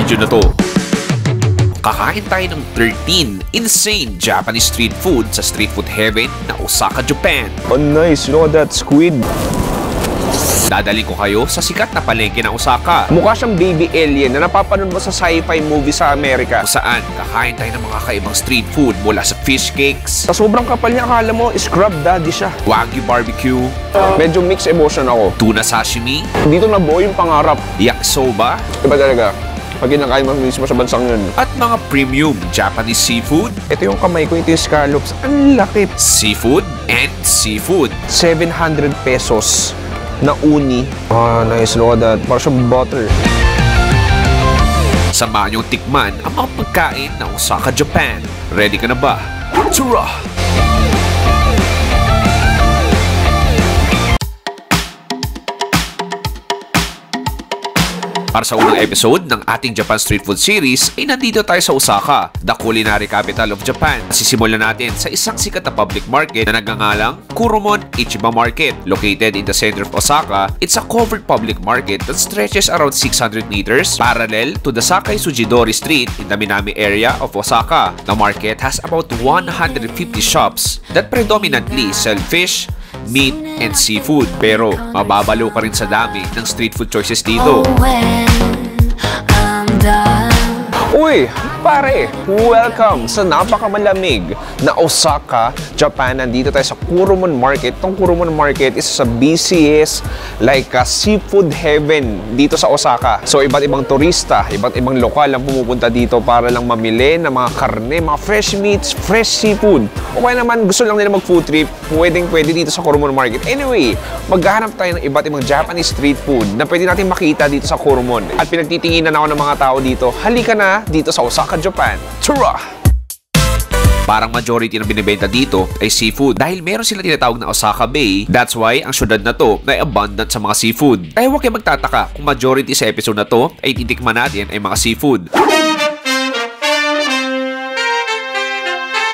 video na to. Kakain tayo ng 13 insane Japanese street food sa street food heaven na Osaka, Japan. Oh nice, you know that squid? Dadali ko kayo sa sikat na palengke ng Osaka. Mukha siyang baby alien na napapanood mo sa sci-fi movie sa Amerika. Kung saan kakain tayo ng mga kaibang street food mula sa fish cakes. Sa sobrang kapal niya, akala mo, scrub daddy siya. Wagyu barbecue. Medyo mixed emotion ako. Tuna sashimi. Dito nabuo yung pangarap. Yakisoba. Iba talaga. Pag kinakain mo mismo sa bansang yun. At mga premium Japanese seafood. Ito yung kamay ko, ito yung scallops. Ang laki. Seafood and seafood. 700 pesos na uni. Ah, nice. Look at that. Parang siyang butter. Samahan niyong tikman ang mga pagkain ng Osaka, Japan. Ready ka na ba? Tara! Para sa unang episode ng ating Japan Street Food Series ay nandito tayo sa Osaka, the culinary capital of Japan. Sisimulan natin sa isang sikat na public market na nagngangalang Kuromon Ichiba Market. Located in the center of Osaka, it's a covered public market that stretches around 600 meters parallel to the Sakai Sujidori Street in the Minami area of Osaka. The market has about 150 shops that predominantly sell fish, meat, and seafood. Pero mababalo ka rin sa dami ng street food choices dito. Uy, pare! Welcome sa napakamalamig na Osaka, Japan. Nandito tayo sa Kuromon Market. Itong Kuromon Market is sa busiest, like a seafood heaven dito sa Osaka. So, iba't ibang turista, iba't ibang lokal ang pumupunta dito para lang mamili ng mga karne, mga fresh meats, fresh seafood. O kaya naman gusto lang nila mag-food trip, pwede dito sa Kuromon Market. Anyway, maghahanap tayo ng iba't ibang Japanese street food na pwede natin makita dito sa Kuromon. At pinagtitinginan ako ng mga tao dito. Halika na dito sa Osaka, Japan. Tara! Parang majority ng binibenta dito ay seafood. Dahil meron sila tinatawag na Osaka Bay, that's why ang syudad na to ay abundant sa mga seafood. Kaya huwag kayo magtataka kung majority sa episode na to ay titikman natin ay mga seafood.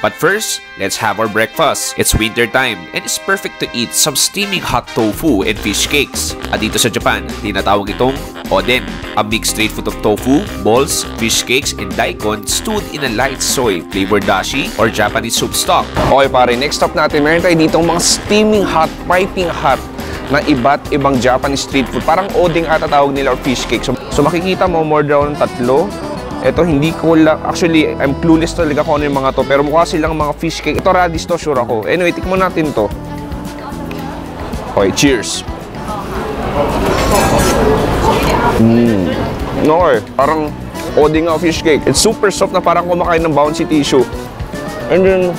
But first, let's have our breakfast. It's winter time and it's perfect to eat some steaming hot tofu and fish cakes. At dito sa Japan, tinatawag itong oden, a mixed street food of tofu, balls, fish cakes, and daikon stewed in a light soy flavored dashi or Japanese soup stock. Okay pare, next stop natin, meron tayo dito mga steaming hot, piping hot na iba't ibang Japanese street food. Parang odeng ata tawag nila or fish cake. So makikita mo more down tatlo. Ito, hindi ko lang, actually, I'm clueless talaga kung ano yung mga to, pero mukha silang mga fish cake. Ito, radish to, sure ako. Anyway, tikman natin to. Okay, cheers. Okay, parang oding nga fish cake. It's super soft na parang kumakain ng bouncy tissue. And then,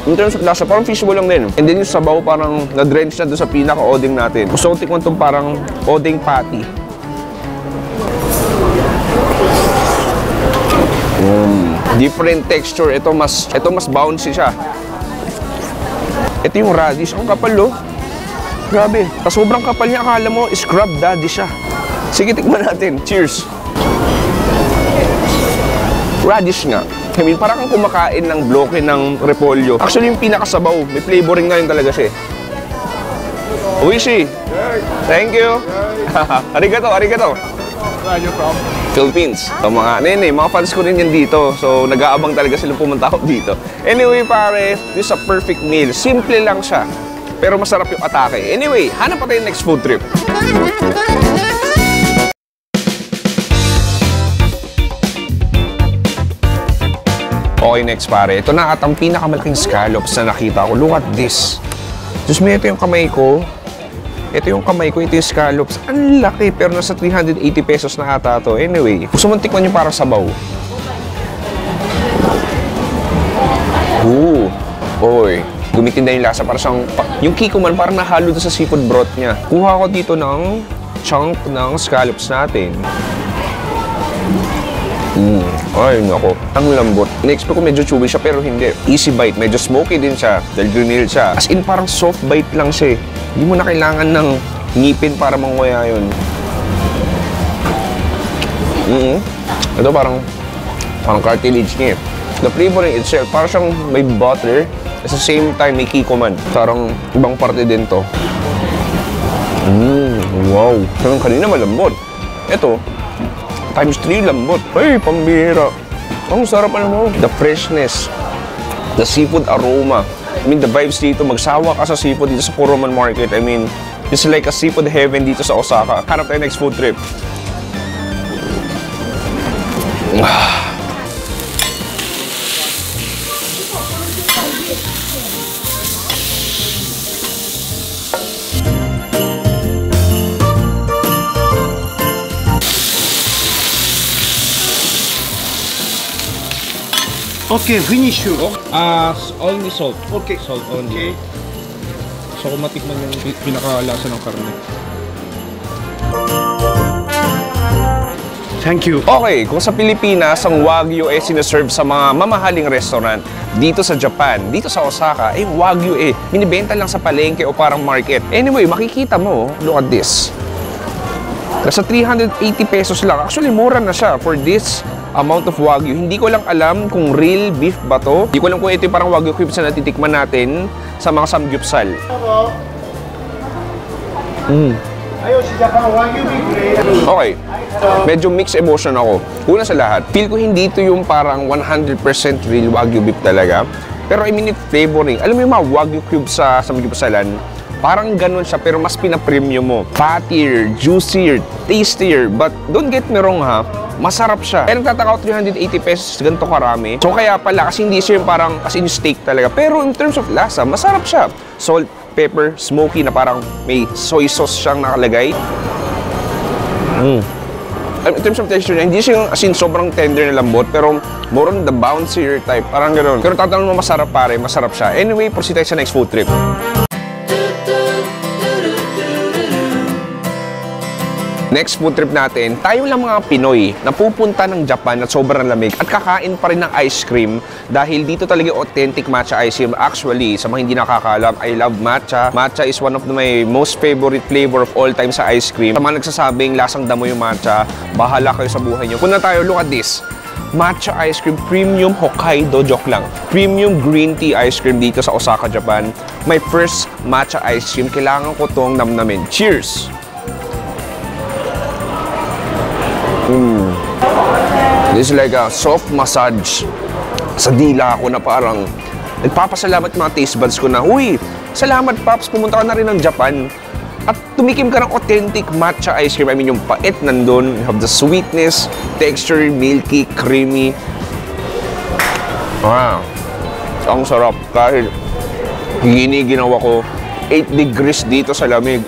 in terms of lasa, parang fishbowl lang din. And then yung sabaw parang na-drench na doon sa pinaka-oding natin. Gusto ko tikman itong parang oding patty. Different texture. Ito mas bouncy siya. Ito yung radish. Ang kapal, oh. Grabe. Sobrang kapal niya. Akala mo, scrub daddy siya. Sige, tikman natin. Cheers. Radish nga. I mean, parang kang kumakain ng bloke ng repolyo. Actually, yung pinakasabaw. May flavoring nga yun talaga siya. Oishi. Thank you. Arigato, arigato. Where are you from? Philippines. So, mga fans ko rin yan dito. So, nag-aabang talaga silang pumunta ako dito. Anyway, pare, this is a perfect meal. Simple lang siya. Pero masarap yung atake. Anyway, hanap pa tayo next food trip. Okay, next pare. Ito na at ang pinakamalaking scallops na nakita ko. Look at this. Diyos mo, ito yung kamay ko. Ito yung kamay ko, ito yung scallops. Ang laki, pero nasa 380 pesos na ata to. Anyway, gusto mong tikman yung parang sabaw. Oy, gumitin na yung lasa. Para siyang, yung kikuman parang nahalo doon sa seafood broth niya. Kuha ko dito ng chunk ng scallops natin. Ay, nako. Ang lambot. In-expect ko medyo chewy siya, pero hindi. Easy bite. Medyo smoky din siya. Dahil grill siya. As in, parang soft bite lang siya. Hindi mo na kailangan ng ngipin para manguya yun. Ito parang cartilage niya. The flavoring itself, parang siyang may butter. At the same time, may kikoman. Parang ibang parte din to. Wow. Kanina malambot. Ito, Times 3 lambot. Ay, pambihira. Ang sarap mo. The freshness. The seafood aroma. I mean, the vibes dito. Magsawa ka sa seafood dito sa Kuruman Market. I mean, it's like a seafood heaven dito sa Osaka. Hanap tayo next food trip. Okay, finish you. Only salt. Okay. Salt only. Okay. So kung matikman yung pinakalasa ng karne. Thank you. Okay, kung sa Pilipinas, ang Wagyu sinaserve sa mga mamahaling restaurant, dito sa Japan, dito sa Osaka, Wagyu binibenta lang sa palengke o parang market. Anyway, makikita mo, look at this. Nasa 380 pesos lang. Actually, mura na siya for this amount of Wagyu. Hindi ko lang alam kung real beef ba to. Hindi ko alam kung ito yung parang Wagyu cubes na natitikman natin sa mga samgyupsal. Okay. Medyo mixed emotion ako. Una sa lahat, feel ko hindi ito yung parang 100% real Wagyu beef talaga. Pero I mean it flavoring. Alam mo yung mga Wagyu cubes sa samgyupsalan? Parang ganun siya, pero mas pina-premium mo. Fattier, juicier, tastier. But don't get me wrong ha, masarap siya. Pero nagtataka ako 380 pesos, ganito karami. So kaya pala, kasi hindi siya yung parang as in steak talaga. Pero in terms of lasa, masarap siya. Salt, pepper, smoky na parang may soy sauce siyang nakalagay. In terms of texture, hindi siya as in sobrang tender na lambot, pero more on the bouncier type. Parang ganun. Pero tatanong mo masarap pare, masarap siya. Anyway, proceed tayo sa next food trip. Next food trip natin, tayo lang mga Pinoy na pupunta ng Japan at sobrang lamig at kakain pa rin ng ice cream dahil dito talaga authentic matcha ice cream. Actually, sa mga hindi nakakaalam, I love matcha. Matcha is one of my most favorite flavor of all time sa ice cream. Sa mga nagsasabing lasang damo yung matcha, bahala kayo sa buhay nyo. Punta tayo, look at this. Matcha ice cream, premium Hokkaido, joke lang. Premium green tea ice cream dito sa Osaka, Japan. My first matcha ice cream, kailangan ko tong namnamin. Cheers! This is like a soft massage sa dila ko na parang nagpapasalamat yung mga taste buds ko na, uy, salamat Paps, pumunta ka na rin ng Japan. At tumikim ka ng authentic matcha ice cream. I mean, yung pait nandun, you have the sweetness, texture, milky, creamy. Wow. Ang sarap. Kahit ginawa ko 8 degrees dito sa lamig,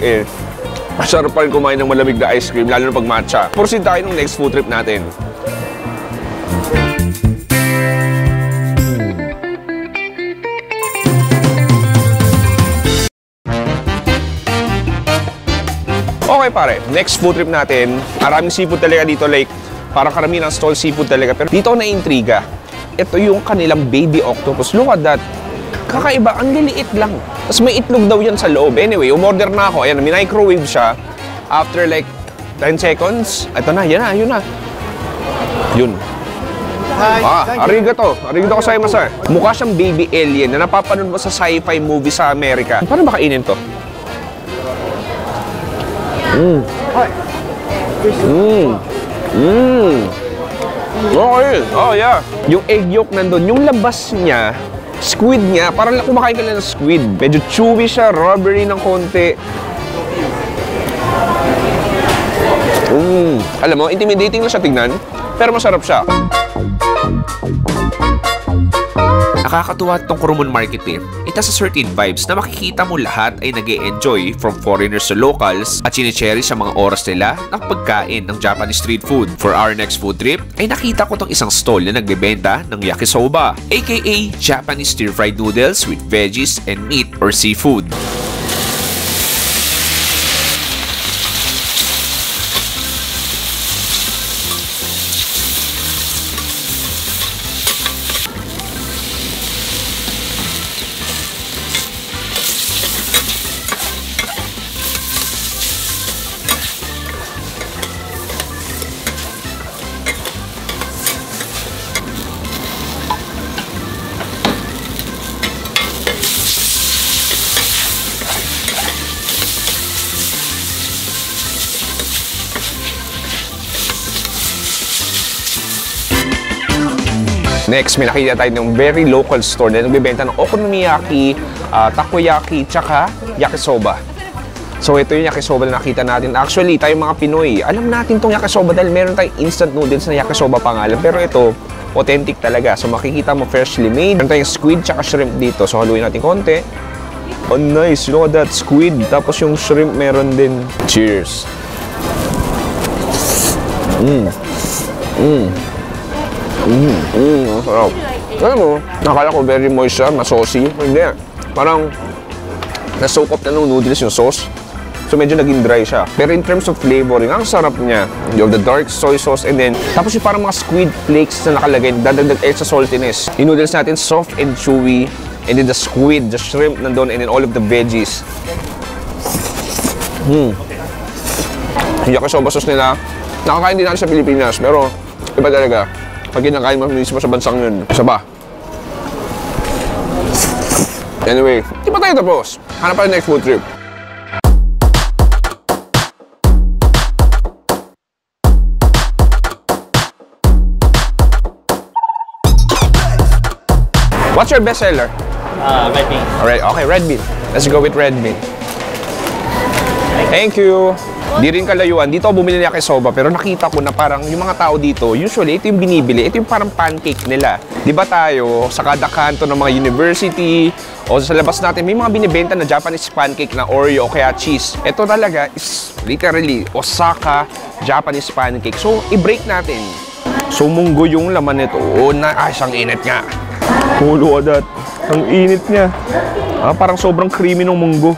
masarap pa rin kumain ng malamig na ice cream, lalo na pag matcha. Proceed tayo ng next food trip natin. Okay pare, next food trip natin. Maraming seafood talaga dito, like parang karamihan ng stall seafood talaga. Pero dito ako na-intriga. Ito yung kanilang baby octopus. Look at that. Kakaiba, ang liliit lang. Tapos may itlog daw yan sa loob. Anyway, umorder na ako. Ayan, minicrowave siya. After like 10 seconds, ito na, yan na, yun na. Yun. Arigato. Arigato gozaimasu. Mukha siyang baby alien na napapanood mo sa sci-fi movie sa Amerika. Paano ba kainin to? Okay. Oh yeah. Yung egg yolk nandun, yung labas niya, squid niya, parang kumakain ka lang ng squid. Medyo chewy siya, rubbery ng konti. Alam mo, intimidating lang siya tignan, pero masarap siya. Nakakatuwa itong Kuruman Market It has a certain vibes na makikita mo lahat ay nag-e-enjoy from foreigners to locals at chine-cherish sa mga oras nila ng pagkain ng Japanese street food. For our next food trip, ay nakita ko tong isang stall na nagbebenta ng yakisoba, aka Japanese stir-fried noodles with veggies and meat or seafood. Next, may nakita tayo ng very local store na nagbibenta ng okonomiyaki, takoyaki, tsaka yakisoba. So ito yung yakisoba na nakita natin. Actually, tayo mga Pinoy, alam natin tong yakisoba dahil meron tayong instant noodles na yakisoba pangalan. Pero ito, authentic talaga. So makikita mo freshly made. Meron tayong squid tsaka shrimp dito. So haluin natin konti. Oh nice, you know that squid. Tapos yung shrimp meron din. Cheers. Ang sarap. Alam mo, nakala ko very moist siya, saucy. Hindi. Parang na-soak up na ng noodles yung sauce. So medyo naging dry siya. Pero in terms of flavoring, ang sarap niya. You have the dark soy sauce and then, tapos yung parang mga squid flakes na nakalagay, dadagdag extra saltiness. Yung noodles natin, soft and chewy. And then the squid, the shrimp nandun, and then all of the veggies. Yung yakisoba sauce nila, nakakain din natin sa Pilipinas, pero iba talaga. Pag kinakain mo mismo sa bansang yun, isa ba? Anyway, di ba tayo tapos? Hanap pa yung next food trip. What's your best seller? Red bean. Alright, okay, red bean. Let's go with red bean. Thank you. Di rin kalayuan. Dito ako bumili ng yakisoba pero nakita ko na parang yung mga tao dito, usually ito yung binibili. Ito yung parang pancake nila. Di ba tayo, sa kada kanto ng mga university o sa labas natin, may mga binibenta na Japanese pancake na Oreo o kaya cheese. Ito talaga is literally Osaka Japanese pancake. So, i-break natin. So, munggo yung laman nito. Oh, siyang init nga. Hulo adat. Ang init niya. Parang sobrang creamy ng munggo.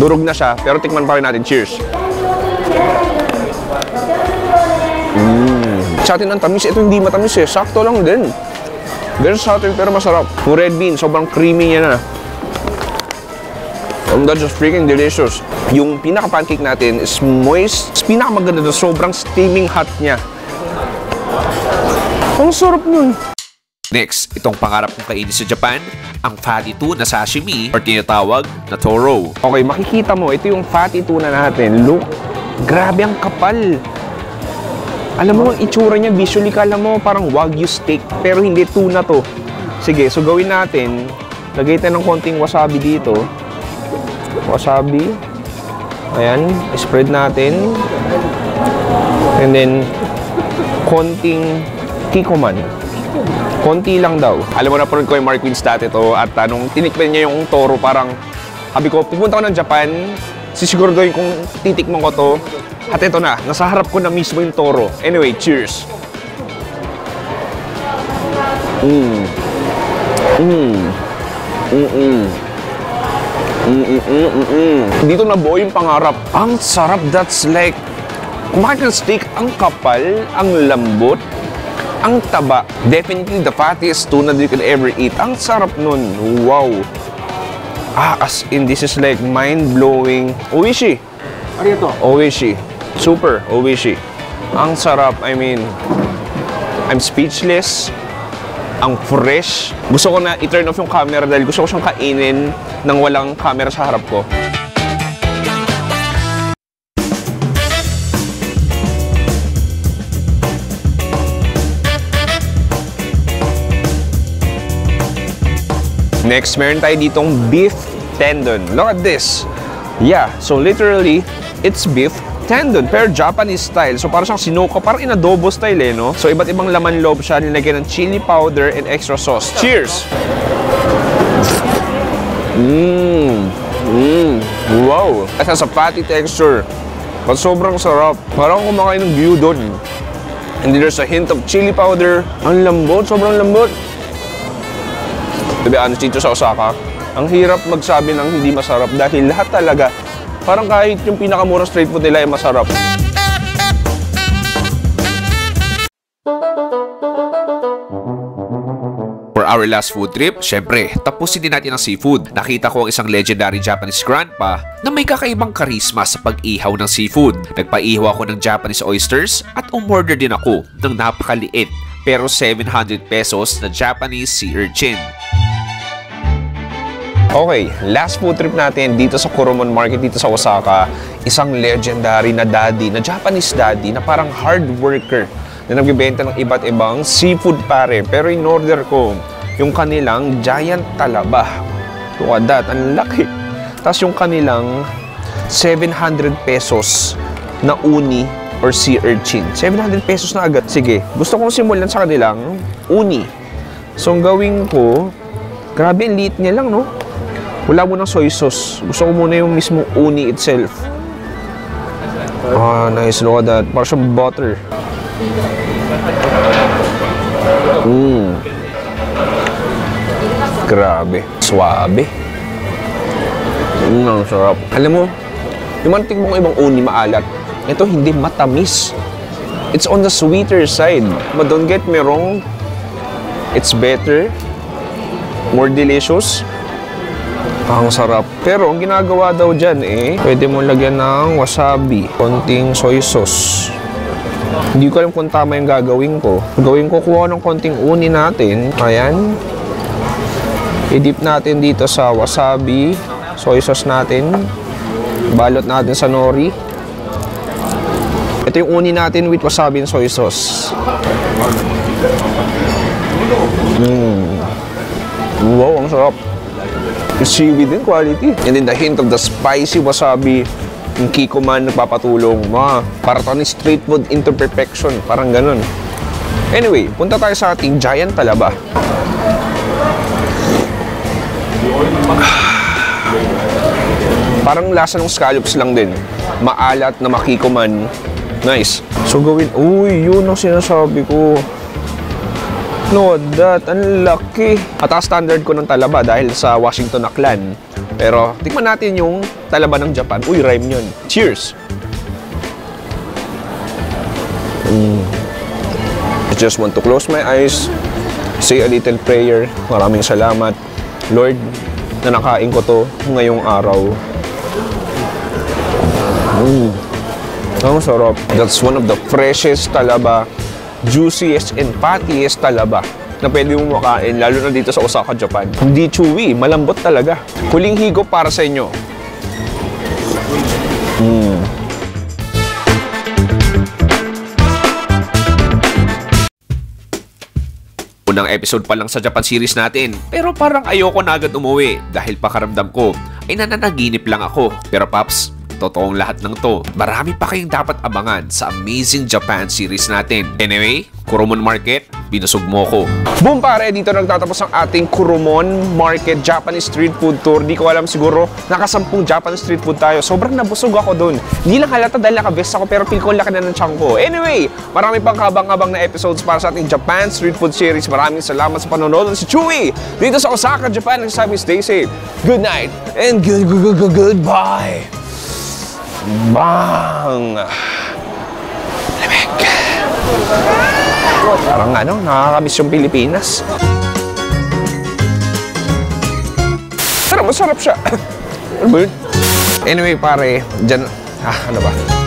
Durog na siya, pero tikman pa rin natin. Cheers! Sa atin ang tamis, ito hindi matamis eh. Sakto lang din. Very subtle pero masarap. Yung red bean, sobrang creamy niya na. And that's just freaking delicious. Yung pinaka-pancake natin is moist. Pinakamaganda na sobrang steaming hot niya. Ang sarap nun. Next, itong pangarap kong kainin sa Japan, ang fatty tuna sashimi or tinatawag na toro. Okay, makikita mo, ito yung fatty tuna natin. Look, grabe ang kapal. Alam mo, ang itsura niya, visually kala mo parang wagyu steak, pero hindi tuna to. Sige, so gawin natin, lagay tayo ng konting wasabi dito. Wasabi. Ayan, spread natin. And then, konting kikoman. Konti lang daw. Alam mo na po rin ko yung Mark Wins dati to at nung tinikman niya yung toro, parang sabi ko, pupunta ko ng Japan, sisiguraduhin kung titikman ko to. At ito na, nasa harap ko na mismo yung toro. Anyway, cheers! Dito na buo yung pangarap. Ang sarap, that's like, kumakain ng steak, ang kapal, ang lambot, ang taba. Definitely the fattiest tuna that you can ever eat. Ang sarap nun. Wow. As in, this is like mind-blowing. Oishi. Arigato. Oishi. Super oishi. Ang sarap. I mean, I'm speechless. Ang fresh. Gusto ko na i-turn off yung camera dahil gusto ko siyang kainin nang walang camera sa harap ko. Next, meron tayo ditong beef tendon. Look at this. Yeah, so literally, it's beef tendon, pero Japanese style. So parang siyang sinuka, parang inadobo style eh, no? So iba't ibang laman loob siya, nilagyan ng chili powder and extra sauce. Cheers! Wow! It has a fatty texture. But sobrang sarap. Parang kumakain ng gyudon. And then there's a hint of chili powder. Ang lambot, sobrang lambot. To be honest, dito sa Osaka, ang hirap magsabi ng hindi masarap dahil lahat talaga, parang kahit yung pinakamurang street food nila ay masarap. For our last food trip, syempre, tapusin din natin ang seafood. Nakita ko ang isang legendary Japanese grandpa na may kakaibang karisma sa pag-ihaw ng seafood. Nagpaihaw ako ng Japanese oysters at umorder din ako ng napakaliit pero 700 pesos na Japanese sea urchin. Okay, last food trip natin dito sa Kuromon Market dito sa Osaka. Isang legendary na daddy, na Japanese daddy, na parang hard worker na nagbibenta ng iba't ibang seafood pare. Pero in order ko yung kanilang giant talaba. Look at that, ang laki. Tapos yung kanilang 700 pesos na uni or sea urchin. 700 pesos na agad. Sige, gusto kong simulan sa kanilang uni. So, ang gawin ko, grabe, ang liit niya lang, no? Wala mo ng soy sauce. Gusto ko muna yung mismong uni itself. Ah, nice. Look at that. Parang siyang butter. Grabe. Suabe. Ang sarap. Alam mo, yung mantik mong ibang uni maalat, ito hindi matamis. It's on the sweeter side. But don't get me wrong, it's better, more delicious. Ang sarap. Pero ang ginagawa daw dyan pwede mo lagyan ng wasabi, konting soy sauce. Hindi ko alam kung tama yung gagawin ko. Gawin ko, kuha ng konting uni natin. Ayan. I-dip natin dito sa wasabi, soy sauce natin. Balot natin sa nori. Ito yung uni natin with wasabi and soy sauce. Wow, ang sarap. Yung seaweed din, quality. And then the hint of the spicy wasabi, yung Kikkoman nagpapatulong. Para to ni street food into perfection. Parang ganun. Anyway, punta tayo sa ating giant talaba. Parang lasa ng scallops lang din. Maalat na makikoman. Nice. So gawin, uy, yun ang sinasabi ko. No, that, ang laki. Mataas standard ko ng talaba dahil sa Washington na clan. Pero, tikman natin yung talaba ng Japan. Uy, rhyme yun. Cheers! I just want to close my eyes, say a little prayer. Maraming salamat, Lord, na nakain ko to ngayong araw. Ang sarap. That's one of the freshest talaba, juiciest and fattiest talaba na pwede mo makain, lalo na dito sa Osaka, Japan. Hindi chewy, malambot talaga. Huling higop para sa inyo. Unang episode pa lang sa Japan series natin, pero parang ayoko na agad umuwi dahil pakaramdam ko ay nananaginip lang ako. Pero Paps, totoong lahat ng to. Marami pa kayong dapat abangan sa Amazing Japan series natin. Anyway, Kuromon Market, binusog mo ko. Boom pare, dito nagtatapos ang ating Kuromon Market Japanese Street Food Tour. Di ko alam, siguro nakasampung Japanese Street Food tayo. Sobrang nabusog ako dun. Hindi lang halata dahil nakabest ako, pero feel ko laki na ng tiyan ko. Anyway, marami pang kabang-kabang na episodes para sa ating Japan Street Food series. Maraming salamat sa panonood. Si Chewy dito sa Osaka, Japan. Nagsasabi, stay safe, good night, and goodbye. Bang! Lamig. Parang nakakamiss yung Pilipinas. Pero masarap siya. Anyway, pare, dyan, ano ba?